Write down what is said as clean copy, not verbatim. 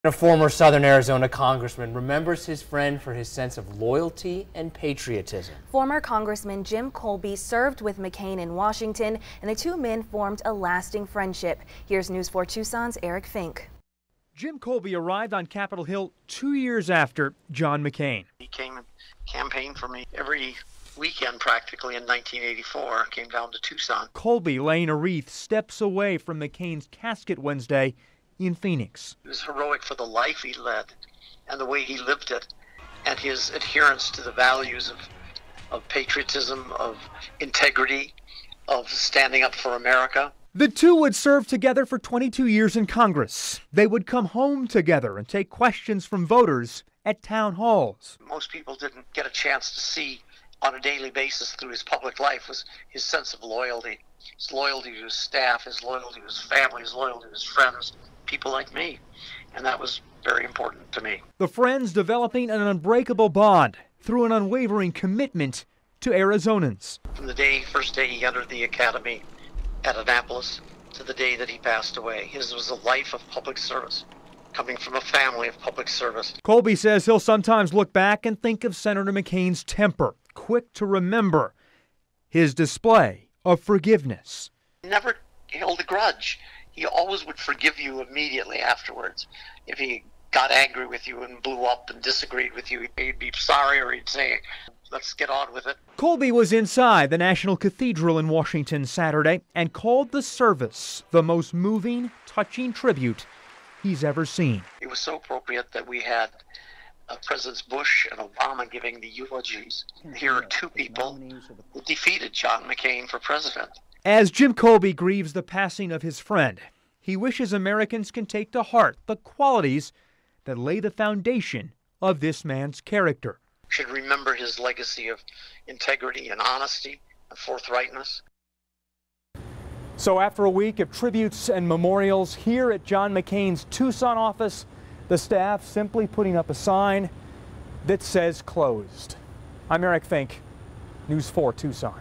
A former Southern Arizona congressman remembers his friend for his sense of loyalty and patriotism. Former Congressman Jim Kolbe served with McCain in Washington, and the two men formed a lasting friendship. Here's News 4 Tucson's Eric Fink. Jim Kolbe arrived on Capitol Hill 2 years after John McCain. He came and campaigned for me every weekend practically in 1984, came down to Tucson. Kolbe laying a wreath steps away from McCain's casket Wednesday in Phoenix. He was heroic for the life he led and the way he lived it, and his adherence to the values of patriotism, of integrity, of standing up for America. The two would serve together for 22 years in Congress. They would come home together and take questions from voters at town halls. Most people didn't get a chance to see on a daily basis through his public life was his sense of loyalty. His loyalty to his staff, his loyalty to his family, his loyalty to his friends, people like me. And that was very important to me. The friends developing an unbreakable bond through an unwavering commitment to Arizonans. From the first day he entered the academy at Annapolis to the day that he passed away, his was a life of public service, coming from a family of public service. Kolbe says he'll sometimes look back and think of Senator McCain's temper, quick to remember, his display of forgiveness. He never held a grudge. He always would forgive you immediately afterwards. If he got angry with you and blew up and disagreed with you, he'd be sorry, or he'd say, let's get on with it. Kolbe was inside the National Cathedral in Washington Saturday and called the service the most moving, touching tribute he's ever seen. It was so appropriate that we had Presidents Bush and Obama giving the eulogies. Here are two people who defeated John McCain for president. As Jim Kolbe grieves the passing of his friend, he wishes Americans can take to heart the qualities that lay the foundation of this man's character. Should remember his legacy of integrity and honesty and forthrightness. So after a week of tributes and memorials here at John McCain's Tucson office, the staff simply putting up a sign that says closed. I'm Eric Fink, News 4 Tucson.